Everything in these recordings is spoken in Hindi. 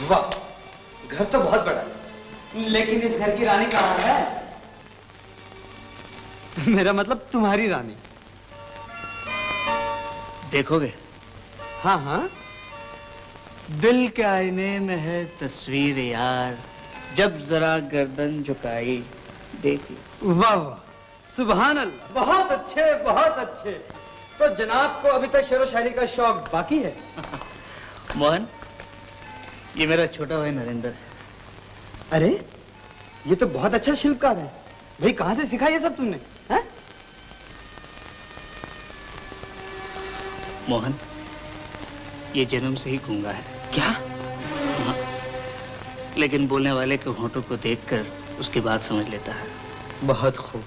वाह, घर तो बहुत बड़ा है, लेकिन इस घर की रानी कहाँ है? मेरा मतलब तुम्हारी रानी। देखोगे? हाँ हाँ। दिल के आईने में है तस्वीर यार, जब जरा गर्दन झुकाई देखी। वाह वाह, सुभान अल्लाह, बहुत अच्छे बहुत अच्छे। तो जनाब को अभी तक शेरो शायरी का शौक बाकी है? मोहन, ये मेरा छोटा भाई नरेंद्र है। अरे ये तो बहुत अच्छा शिल्पकार है भाई, कहाँ से सीखा ये सब तुमने? है? मोहन, ये जन्म से ही गूंगा है। क्या? हाँ, लेकिन बोलने वाले के होंठों को देखकर उसकी बात समझ लेता है। बहुत खूब।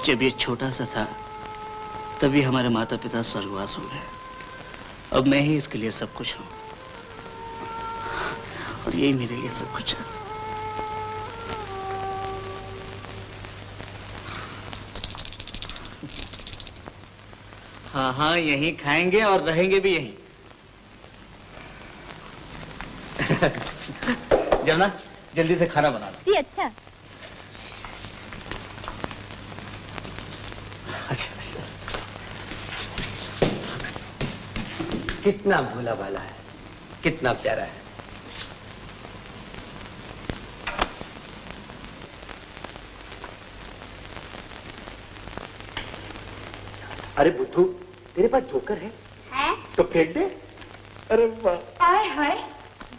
जब ये छोटा सा था तभी हमारे माता पिता स्वर्गवास हो गए। अब मैं ही इसके लिए सब कुछ हूं और यही मेरे लिए सब कुछ है। हाँ हाँ, यहीं खाएंगे और रहेंगे भी यहीं। जमुना, जल्दी से खाना बना लो। जी अच्छा। कितना भोला भाला है, कितना प्यारा है। अरे बुद्धू, तेरे पास जोकर है? है? तो फेंक दे। अरे वाह। आए हाय,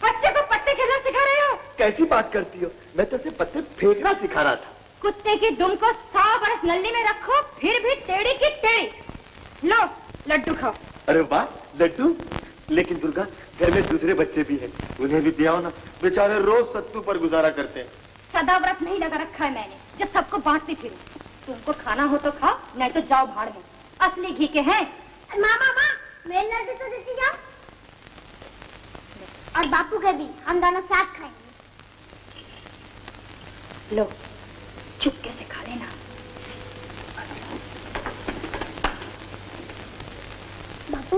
बच्चे को पत्ते खेलना सिखा रहे हो? कैसी बात करती हो, मैं तो उसे पत्ते फेंकना सिखा रहा था। कुत्ते की दुम को 100 बरस नल्ली में रखो, फिर भी टेढ़ी की टेढ़ी। लो लड्डू खाओ। अरे वाह, लड्डू। लेकिन दुर्गा, घर में दूसरे बच्चे भी हैं, उन्हें भी दिया हो ना, बेचारे रोज सत्तू पर गुजारा करते हैं। सदा व्रत नहीं लगा रखा है मैंने, जो सबको बांटती फिरूं। तुमको खाना हो तो खाओ, नहीं तो जाओ भाड़ में। असली घी के हैं। मामा माँ, मेरे लड्डू तो देती जाओ। और बापू के भी, हम दोनों साथ खाएंगे। लो, चुपके से खा लेना। बापू,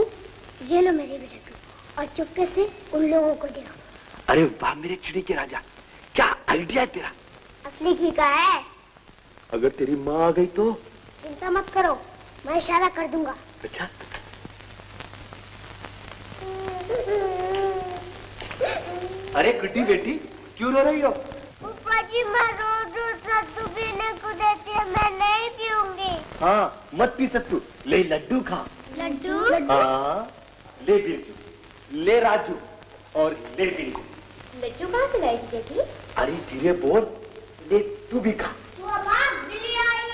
ये लो मेरे भी लड्डू, और चुपके से उन लोगों को दिखाओ। अरे वाह मेरे चिड़ी के राजा, क्या आइडिया है तेरा। असली घी का है। अगर तेरी माँ आ गई तो? चिंता मत करो, मैं इशारा कर दूंगा। अच्छा। अरे कुटी बेटी, क्यों रो रही हो? फूफा जी, मैं रोज सत्तू पीने को देती है, मैं नहीं पीऊंगी। हाँ, मत पी सत्तू, ले लड्डू खा। लड्डू? हाँ, ले बिरजू, ले राजू और ले बिरजू। लड्डू कहाँ से लाई थी जी? अरे धीरे बोल, ले तू भी खा। बिल्ली आई,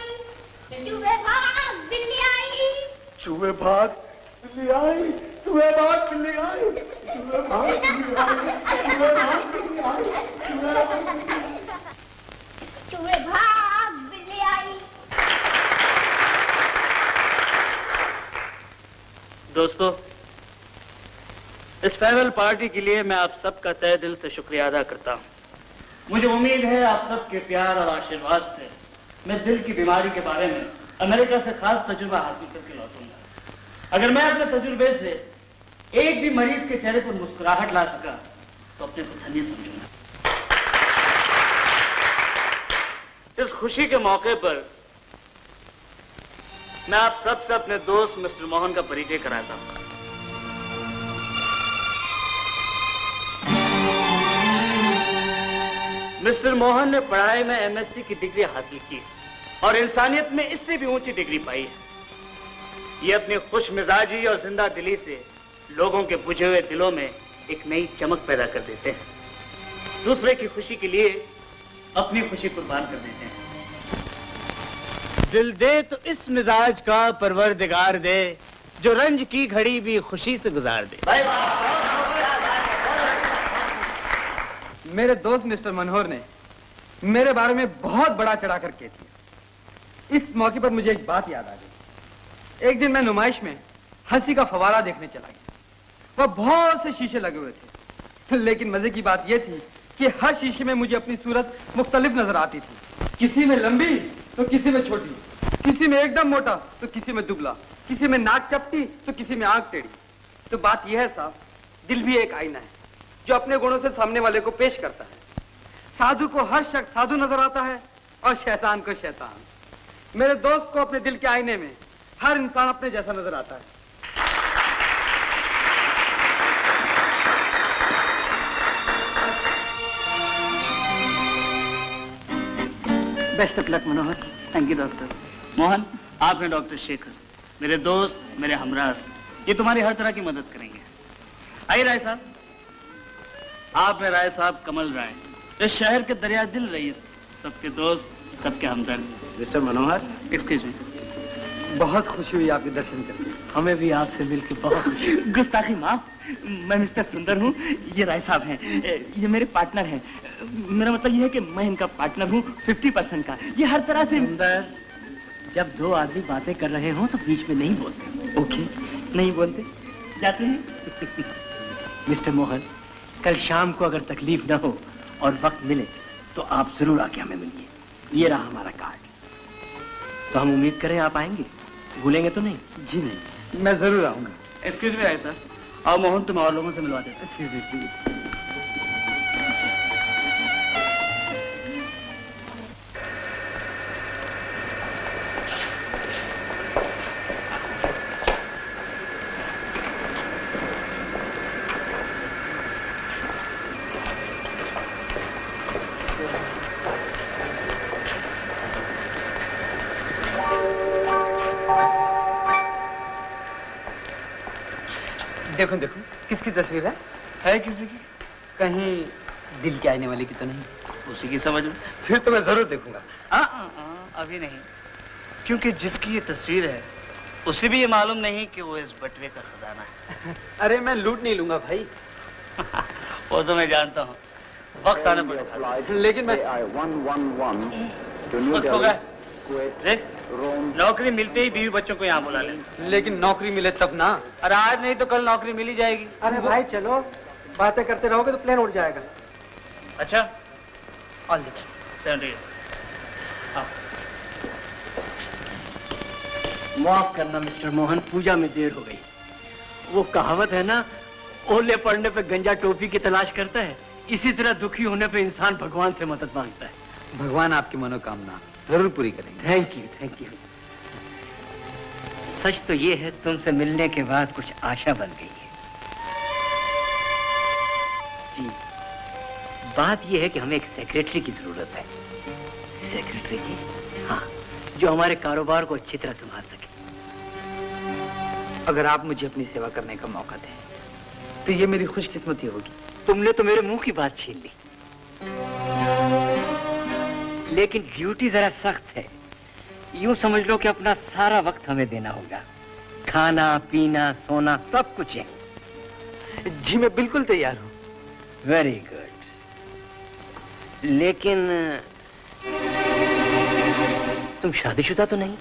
चूहे भाग बिल्ली आई, चूहे भाग बिल्ली आई, चूहे भाग बिल्ली आई, चूहे भाग बिल्ली आई, चूहे भाग बिल्ली आई, चूहे भाग बिल्ली आई। दोस्तों, इस फेयरवेल पार्टी के लिए मैं आप सबका तहे दिल से शुक्रिया अदा करता हूँ। मुझे उम्मीद है आप सबके प्यार और आशीर्वाद से मैं दिल की बीमारी के बारे में अमेरिका से खास तजुर्बा हासिल करके लौटूंगा। अगर मैं अपने तजुर्बे से एक भी मरीज के चेहरे पर मुस्कुराहट ला सका तो अपने को धन्य समझूंगा। इस खुशी के मौके पर मैं आप सबसे अपने दोस्त मिस्टर मोहन का परिचय कराता हूं। मिस्टर मोहन ने पढ़ाई में एमएससी की डिग्री हासिल की और इंसानियत में इससे भी ऊंची डिग्री पाई है। ये अपनी खुश मिजाजी और जिंदा दिली से लोगों के बुझे हुए दिलों में एक नई चमक पैदा कर देते हैं। दूसरे की खुशी के लिए अपनी खुशी कुर्बान कर देते हैं। दिल दे तो इस मिजाज का परवरदिगार दे, जो रंज की घड़ी भी खुशी से गुजार दे। मेरे दोस्त मिस्टर मनोहर ने मेरे बारे में बहुत बड़ा चढ़ाकर कह दिया। इस मौके पर मुझे एक बात याद आ गई। एक दिन मैं नुमाइश में हंसी का फवारा देखने चला गया। वह बहुत से शीशे लगे हुए थे, लेकिन मजे की बात यह थी कि हर शीशे में मुझे अपनी सूरत मुख्तलिफ नजर आती थी। किसी में लंबी तो किसी में छोटी, किसी में एकदम मोटा तो किसी में दुबला, किसी में नाक चपटी तो किसी में आंख टेढ़ी। तो बात यह है साहब, दिल भी एक आईना है। जो अपने गुणों से सामने वाले को पेश करता है। साधु को हर शख्स साधु नजर आता है और शैतान को शैतान। मेरे दोस्त को अपने दिल के आईने में हर इंसान अपने जैसा नजर आता है। Best of luck Manohar. Thank you doctor. Mohan, आपने डॉक्टर शेखर, मेरे दोस्त, मेरे हमराज, ये तुम्हारी हर तरह की मदद करेंगे। आइए राय साहब। आप हैं राय साहब कमल राय, इस शहर के दरिया दिल रईस, सबके दोस्त, सबके हमदर्द। मिस्टर मनोहर, एक्सक्यूज मी। बहुत खुशी हुई आपके दर्शन करके। हमें भी आपसे मिलकर बहुत खुशी। गुस्ताखी माफ, मैं मिस्टर सुंदर हूँ, ये राय साहब हैं, ये मेरे पार्टनर हैं। मेरा मतलब ये है कि मैं इनका पार्टनर हूँ 50% का। ये हर तरह से सुंदर, जब दो आदमी बातें कर रहे हो तो बीच में नहीं बोलते। ओके, नहीं बोलते, जाते हैं। मिस्टर मोहन, कल शाम को अगर तकलीफ ना हो और वक्त मिले तो आप जरूर आके हमें मिलिए। ये रहा हमारा कार्ड। तो हम उम्मीद करें आप आएंगे, भूलेंगे तो नहीं? जी नहीं, मैं जरूर आऊंगा। एक्सक्यूज मी राय साहब, और मोहन तुम्हें और लोगों से मिलवा देता। Excuse me. देखो देखो, किसकी तस्वीर है किसी की? कहीं दिल के आने वाले की तो नहीं? उसी की समझ में। फिर तो मैं जरूर देखूंगा। अभी नहीं, क्योंकि जिसकी ये तस्वीर है उसे भी ये मालूम नहीं कि वो इस बटवे का खजाना है। अरे मैं लूट नहीं लूंगा भाई। वो तो मैं जानता हूँ, वक्त आने पड़ेगा। लेकिन मैं वक्त हो गया। देख, नौकरी मिलते ही बीवी बच्चों को यहाँ बुला ले। लेकिन नौकरी मिले तब ना। अरे आज नहीं तो कल नौकरी मिल ही जाएगी। अरे भाई चलो, बातें करते रहोगे तो प्लेन उड़ जाएगा। अच्छा, ऑल द बेस्ट। 78। माफ करना मिस्टर मोहन, पूजा में देर हो गई। वो कहावत है ना, ओले पड़ने पे गंजा टोपी की तलाश करता है, इसी तरह दुखी होने पे इंसान भगवान से मदद मांगता है। भगवान आपकी मनोकामना जरूर पूरी करेंगे। Thank you, thank you. सच तो ये है, तुमसे मिलने के बाद कुछ आशा बन गई है। जी, बात ये है कि हमें एक सेक्रेटरी की जरूरत है। सेक्रेटरी की? हाँ, जो हमारे कारोबार को अच्छी तरह संभाल सके। अगर आप मुझे अपनी सेवा करने का मौका दें तो ये मेरी खुशकिस्मती होगी। तुमने तो मेरे मुंह की बात छीन ली। लेकिन ड्यूटी जरा सख्त है। यूं समझ लो कि अपना सारा वक्त हमें देना होगा। खाना, पीना, सोना, सब कुछ है। जी मैं बिल्कुल तैयार हूँ। Very good. लेकिन तुम शादीशुदा तो नहीं?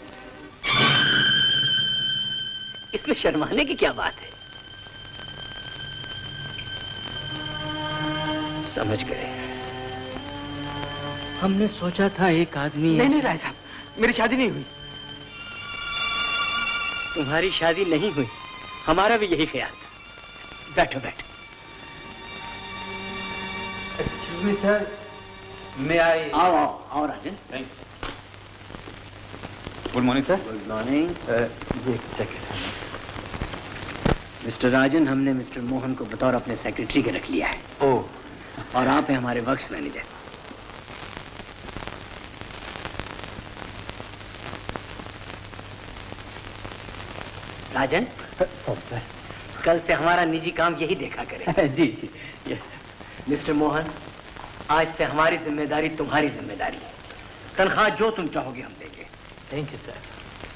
इसमें शर्माने की क्या बात है? समझ गए। हमने सोचा था एक आदमी। नहीं राय साहब, मेरी शादी नहीं हुई। तुम्हारी शादी नहीं हुई, हमारा भी यही ख्याल था। बैठो बैठो। Excuse me sir, may I? आओ आओ आओ Rajan. Good morning sir. Good morning. ये चेक है मिस्टर राजन, हमने मिस्टर मोहन को बतौर अपने सेक्रेटरी के रख लिया है। ओह। और आप हैं हमारे वर्क्स मैनेजर। राजन। सर कल से हमारा निजी काम यही देखा करें। जी जी यस। मिस्टर मोहन, आज से हमारी जिम्मेदारी तुम्हारी जिम्मेदारी है। तनख्वाह जो तुम चाहोगे हम देंगे। Thank you sir.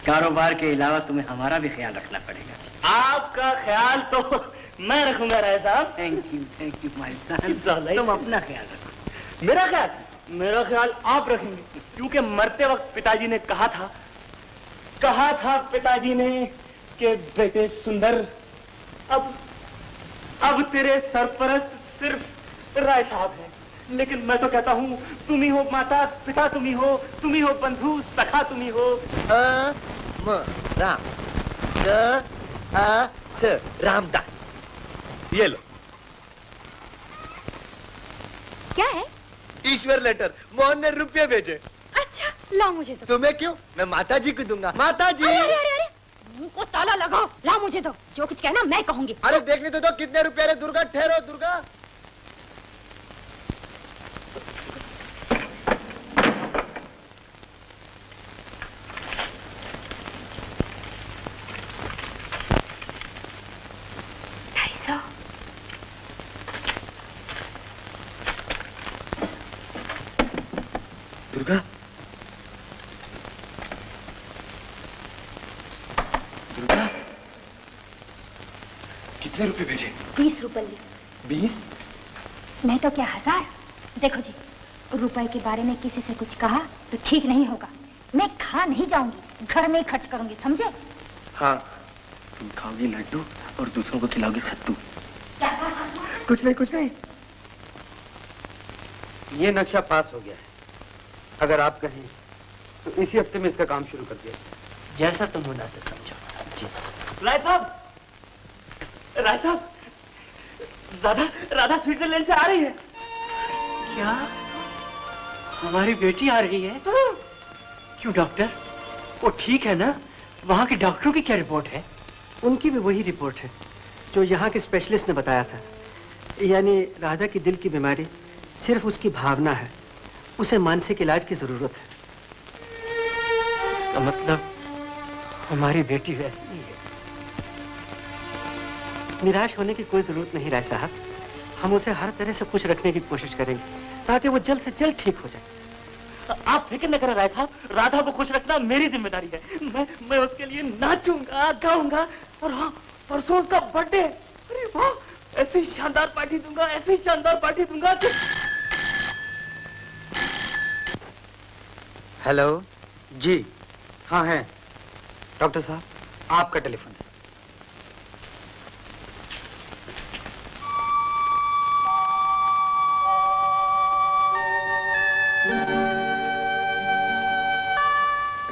कारोबार के अलावा तुम्हें हमारा भी ख्याल रखना पड़ेगा। आपका ख्याल तो मैं रखूंगा राय साहब। Thank you my son. तुम अपना ख्याल रखो। मेरा ख्याल आप रखेंगे, क्योंकि मरते वक्त पिताजी ने कहा था पिताजी ने कि बेटे सुंदर, अब तेरे सरपरस्त सिर्फ राय साहब हैं। लेकिन मैं तो कहता हूँ, तुम ही हो माता पिता, तुम ही हो बंधु सखा, तुम ही हो। रामदास, ये लो। क्या है? ईश्वर लेटर। मोहन ने रुपये भेजे। अच्छा ला मुझे दो। तुम्हें क्यों? मैं माता जी को दूंगा। माता जी। अरे अरे अरे मुंह को ताला लगाओ। ला मुझे दो, जो कुछ कहना मैं कहूंगी। अरे देखने तो दो कितने रुपए रे दुर्गा। ठहरो दुर्गा। दुर्गा, दुर्गा, कितने रुपए भेजे? 20 रुपए लिए। 20? नहीं तो क्या 1000? देखो जी, रुपए के बारे में किसी से कुछ कहा तो ठीक नहीं होगा। मैं खा नहीं जाऊंगी, घर में ही खर्च करूंगी, समझे? हाँ, तुम खाओगी लड्डू और दूसरों को खिलाओगी सत्तू। क्या कहा सासू? कुछ नहीं, कुछ नहीं। ये नक्शा पास हो गया है। अगर आप कहें तो इसी हफ्ते में इसका काम शुरू कर दिया जाए। जैसा तुम मुनासिब समझो। जी। राय साहब, राय साहब, राधा स्विट्जरलैंड से आ रही है। क्या? हमारी बेटी आ रही है? क्यों डॉक्टर? वो ठीक है ना? वहाँ के डॉक्टरों की क्या रिपोर्ट है? उनकी भी वही रिपोर्ट है जो यहाँ के स्पेशलिस्ट ने बताया था। यानी राधा की दिल की बीमारी सिर्फ उसकी भावना है, उसे मानसिक इलाज की जरूरत है। इसका मतलब हमारी बेटी वैसी ही है। निराश होने की कोई जरूरत नहीं राय साहब। हम उसे हर तरह से खुश रखने की कोशिश करेंगे ताकि वो जल्द से जल्द ठीक हो जाए। आप फिक्र न करें राय साहब, राधा को खुश रखना मेरी जिम्मेदारी है। मैं उसके लिए नाचूंगा, गाऊंगा और हाँ, परसों उसका बर्थडे। अरे वाह, ऐसी शानदार पार्टी दूंगा, ऐसी शानदार पार्टी दूंगा कि... हेलो जी। हाँ है डॉक्टर साहब, आपका टेलीफोन है।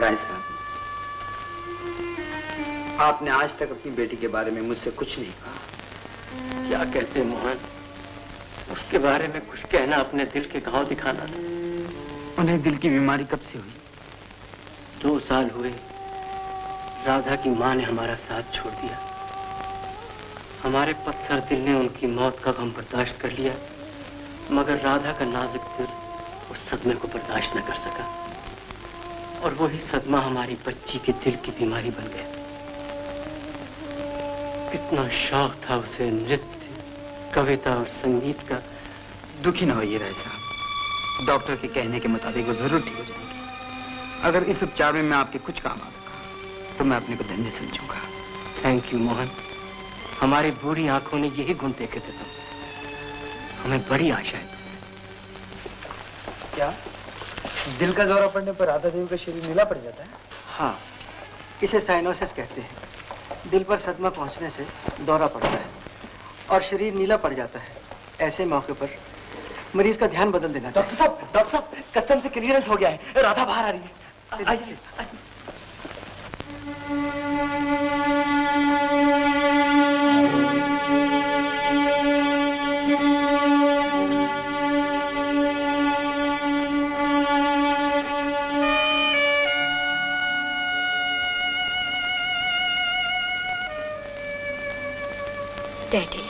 राय साहब, आपने आज तक अपनी बेटी के बारे में मुझसे कुछ नहीं कहा। क्या कहते मोहन? उसके बारे में कुछ कहना अपने दिल के घाव दिखाना था। उन्हें दिल की बीमारी कब से हुई? 2 साल हुए। राधा की माँ ने हमारा साथ छोड़ दिया। हमारे पत्थर दिल ने उनकी मौत का गम बर्दाश्त कर लिया, मगर राधा का नाजुक दिल उस सदमे को बर्दाश्त न कर सका और वही सदमा हमारी बच्ची के दिल की बीमारी बन गया। कितना शौक था उसे नृत्य, कविता और संगीत का। दुखी न होइए राय साहब, डॉक्टर के कहने के मुताबिक वो जरूर ठीक हो जाएंगे। अगर इस उपचार में मैं आपके कुछ काम आ सका तो मैं अपने को धन्य समझूंगा। Thank you Mohan. हमारी बुरी आंखों ने यही गुण देखे थे तुम। हमें बड़ी आशा है तुमसे। क्या दिल का दौरा पड़ने पर राधा देवी का शरीर नीला पड़ जाता है? हाँ, इसे साइनोसिस कहते हैं। दिल पर सदमा पहुंचने से दौरा पड़ता है और शरीर नीला पड़ जाता है। ऐसे मौके पर मरीज का ध्यान बदल देना चाहिए। डॉक्टर साहब, कस्टम से क्लियरेंस हो गया है। राधा बाहर आ रही है। आइए। डैडी,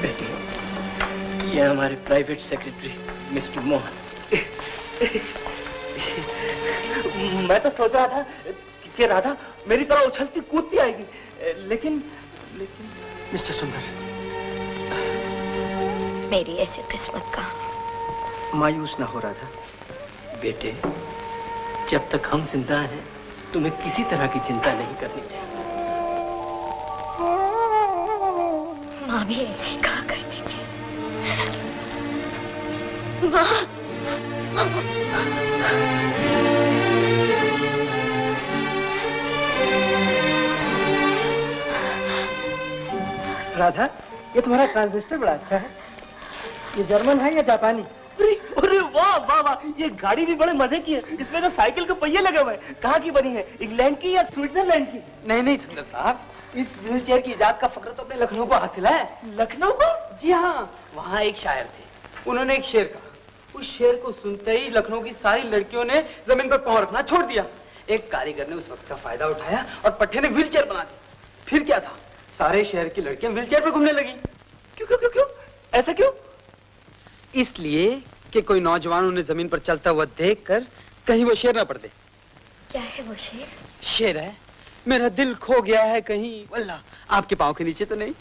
बेटी, ये हमारे प्राइवेट सेक्रेटरी मिस्टर मोहन। मैं तो सोच रहा था कि राधा मेरी तरह उछलती कूदती आएगी, लेकिन मिस्टर सुंदर, मेरी ऐसी किस्मत का। मायूस ना हो रहा था। बेटे, जब तक हम जिंदा हैं तुम्हें किसी तरह की चिंता नहीं करनी चाहिए। माँ भी ऐसे ही कहा करती थी। माँ, राधा, ये तुम्हारा ट्रांजिस्टर बड़ा अच्छा है। ये जर्मन है या जापानी? अरे वाह वाह वाह, ये गाड़ी भी बड़े मजे की है। इसमें तो साइकिल के पहिए लगे हुए हैं। कहाँ की बनी है, इंग्लैंड की या स्विट्जरलैंड की? नहीं सुंदर साहब, इस व्हीलचेयर की इजाद का फक्र तो अपने लखनऊ को हासिल है। लखनऊ को? जी हाँ, वहाँ एक शायर थे, उन्होंने एक शेर कहा। उस शेर को सुनते ही लखनऊ की सारी लड़कियों ने जमीन पर पांव रखना छोड़ दिया। एक कारीगर ने उस वक्त का फायदा उठाया और पट्टे ने व्हीलचेयर बना दी। फिर क्या था, सारे शहर की लड़कियां व्हीलचेयर पर घूमने लगी। क्यों क्यों क्यों क्यों, ऐसा क्यों? इसलिए कि कोई नौजवान उन्हें जमीन पर चलता हुआ देखकर कहीं वो शेर ना पड़ दे। क्या है वो शेर? शेर है, मेरा दिल खो गया है कहीं, अल्लाह आपके पाँव के नीचे तो नहीं।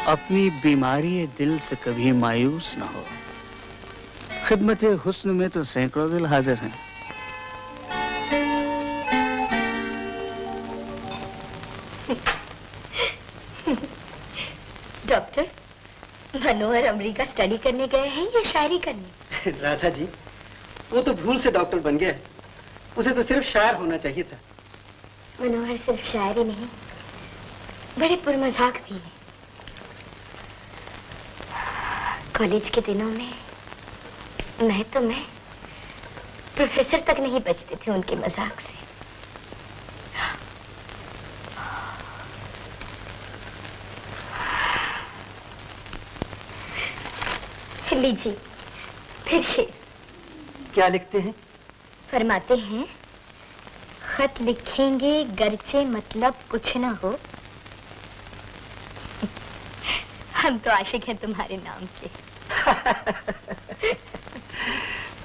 अपनी बीमारी दिल से कभी मायूस ना हो, खिदमत हुस्न में तो सैकड़ों दिल हाजिर हैं। डॉक्टर, मनोहर अमेरिका स्टडी करने गए हैं या शायरी करने? राधा जी, वो तो भूल से डॉक्टर बन गया, उसे तो सिर्फ शायर होना चाहिए था। मनोहर सिर्फ शायरी नहीं, बड़े पुरमजाक भी हैं। कॉलेज के दिनों में मैं प्रोफेसर तक नहीं बचते थे उनके मजाक से। लीजिए फिर शेर। क्या लिखते हैं? फरमाते हैं, खत लिखेंगे गरचे मतलब कुछ ना हो, हम तो आशिक हैं तुम्हारे नाम के।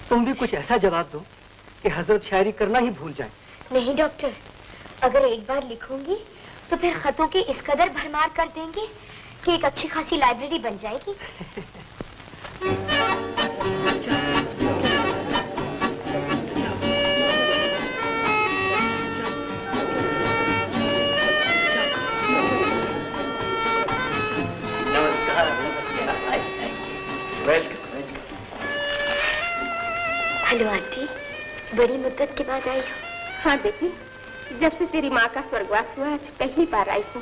तुम भी कुछ ऐसा जवाब दो कि हजरत शायरी करना ही भूल जाए। नहीं डॉक्टर, अगर एक बार लिखूंगी तो फिर खतों की इस कदर भरमार कर देंगे कि एक अच्छी खासी लाइब्रेरी बन जाएगी। हेलो आंटी, बड़ी मुद्दत के बाद आई हो। हाँ बेटी, जब से तेरी माँ का स्वर्गवास हुआ आज पहली बार आई हूँ।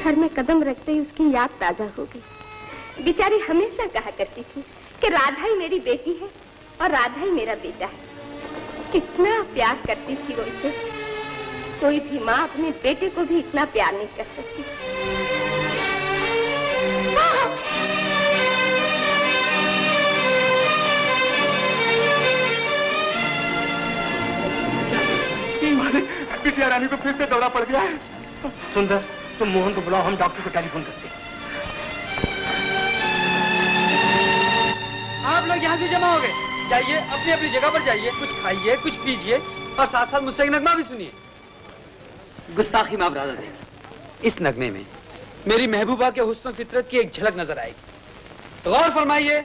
घर में कदम रखते ही उसकी याद ताजा हो गई। बेचारी हमेशा कहा करती थी कि राधा ही मेरी बेटी है और राधा ही मेरा बेटा है। कितना प्यार करती थी वो इसे। कोई भी माँ अपने बेटे को भी इतना प्यार नहीं कर सकती। बिटिया रानी को फिर से दौरा पड़ गया है। सुंदर, तुम मोहन को बुलाओ, हम डॉक्टर को टेलीफोन करते हैं। आप लोग यहाँ से जमा हो गए, जाइए अपनी अपनी जगह पर जाइए, कुछ खाइए कुछ पीजिए और साथ साथ मुझसे एक नगमा भी सुनिए। गुस्ताखी माफ राधा दे, इस नगमे में मेरी महबूबा के हुस्न फितरत की एक झलक नजर आएगी। गौर फरमाइए।